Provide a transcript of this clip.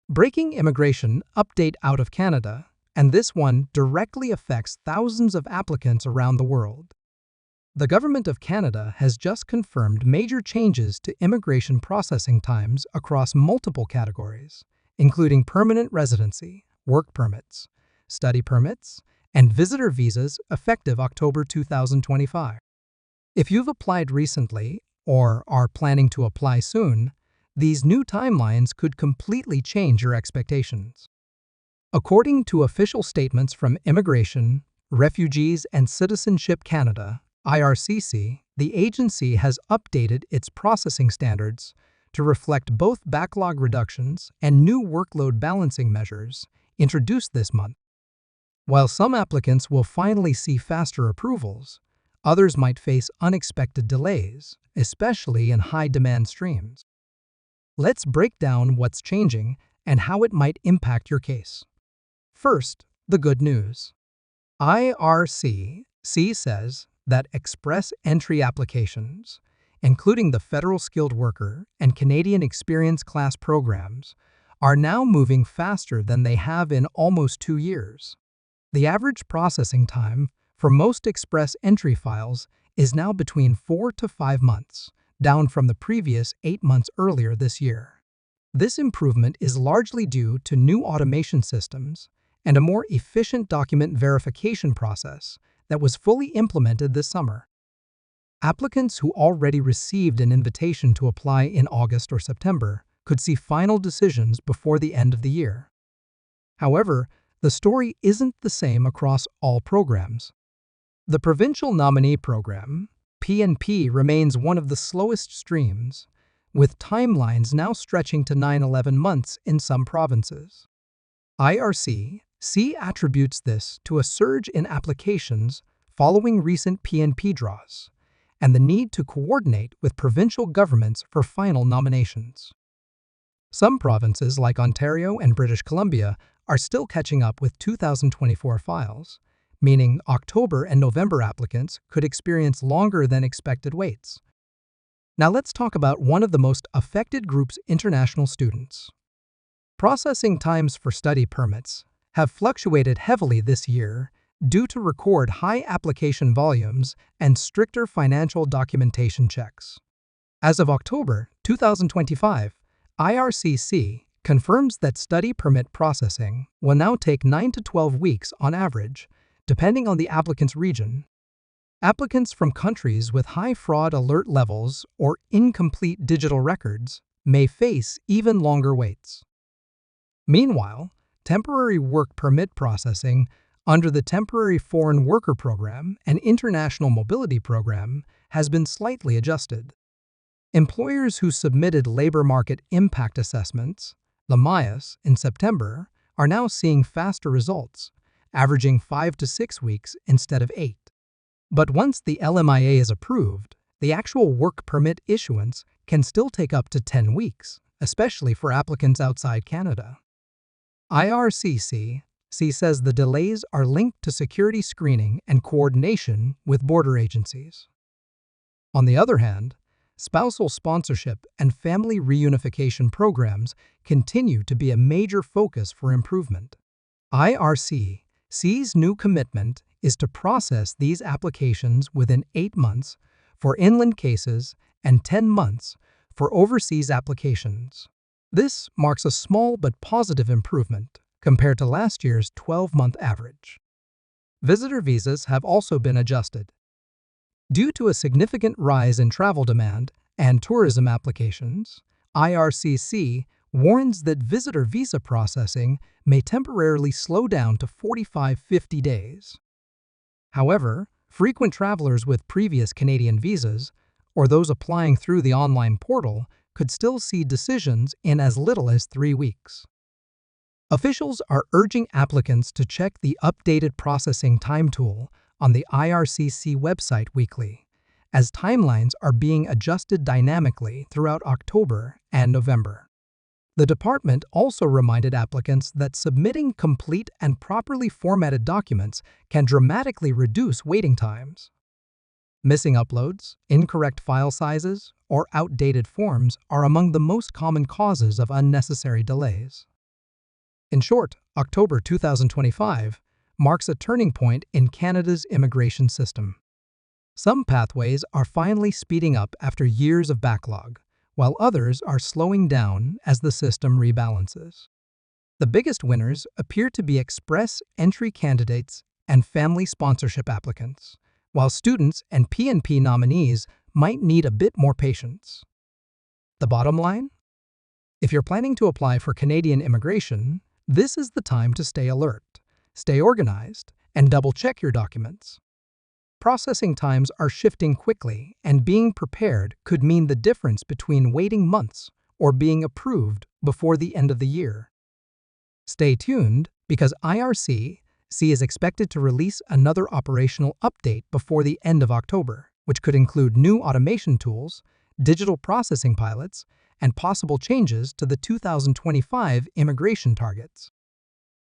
Breaking immigration update out of Canada, and this one directly affects thousands of applicants around the world. The Government of Canada has just confirmed major changes to immigration processing times across multiple categories, including permanent residency, work permits, study permits, and visitor visas effective October 2025. If you've applied recently or are planning to apply soon, these new timelines could completely change your expectations. According to official statements from Immigration, Refugees and Citizenship Canada, IRCC, the agency has updated its processing standards to reflect both backlog reductions and new workload balancing measures introduced this month. While some applicants will finally see faster approvals, others might face unexpected delays, especially in high-demand streams. Let's break down what's changing and how it might impact your case. First, the good news. IRCC says that express entry applications, including the Federal Skilled Worker and Canadian Experience Class programs, are now moving faster than they have in almost 2 years. The average processing time for most express entry files is now between 4 to 5 months, down from the previous 8 months earlier this year. This improvement is largely due to new automation systems and a more efficient document verification process that was fully implemented this summer. Applicants who already received an invitation to apply in August or September could see final decisions before the end of the year. However, the story isn't the same across all programs. The Provincial Nominee Program, PNP, remains one of the slowest streams, with timelines now stretching to 9-11 months in some provinces. IRCC attributes this to a surge in applications following recent PNP draws and the need to coordinate with provincial governments for final nominations. Some provinces like Ontario and British Columbia are still catching up with 2024 files, meaning October and November applicants could experience longer than expected waits. Now let's talk about one of the most affected groups: international students. Processing times for study permits have fluctuated heavily this year due to record high application volumes and stricter financial documentation checks. As of October 2025, IRCC confirms that study permit processing will now take 9 to 12 weeks on average, depending on the applicant's region. Applicants from countries with high fraud alert levels or incomplete digital records may face even longer waits. Meanwhile, temporary work permit processing under the Temporary Foreign Worker Program and International Mobility Program has been slightly adjusted. Employers who submitted labor market impact assessments, LMIAs, in September are now seeing faster results, averaging 5 to 6 weeks instead of 8. But once the LMIA is approved, the actual work permit issuance can still take up to 10 weeks, especially for applicants outside Canada. IRCC says the delays are linked to security screening and coordination with border agencies. On the other hand, spousal sponsorship and family reunification programs continue to be a major focus for improvement. IRCC's new commitment is to process these applications within 8 months for inland cases and 10 months for overseas applications. This marks a small but positive improvement compared to last year's 12-month average. Visitor visas have also been adjusted. Due to a significant rise in travel demand and tourism applications, IRCC warns that visitor visa processing may temporarily slow down to 45-50 days. However, frequent travelers with previous Canadian visas or those applying through the online portal could still see decisions in as little as 3 weeks. Officials are urging applicants to check the updated processing time tool on the IRCC website weekly, as timelines are being adjusted dynamically throughout October and November. The department also reminded applicants that submitting complete and properly formatted documents can dramatically reduce waiting times. Missing uploads, incorrect file sizes, or outdated forms are among the most common causes of unnecessary delays. In short, October 2025 marks a turning point in Canada's immigration system. Some pathways are finally speeding up after years of backlog, while others are slowing down as the system rebalances. The biggest winners appear to be express entry candidates and family sponsorship applicants, while students and PNP nominees might need a bit more patience. The bottom line? If you're planning to apply for Canadian immigration, this is the time to stay alert, stay organized, and double-check your documents. Processing times are shifting quickly, and being prepared could mean the difference between waiting months or being approved before the end of the year. Stay tuned, because IRCC is expected to release another operational update before the end of October, which could include new automation tools, digital processing pilots, and possible changes to the 2025 immigration targets.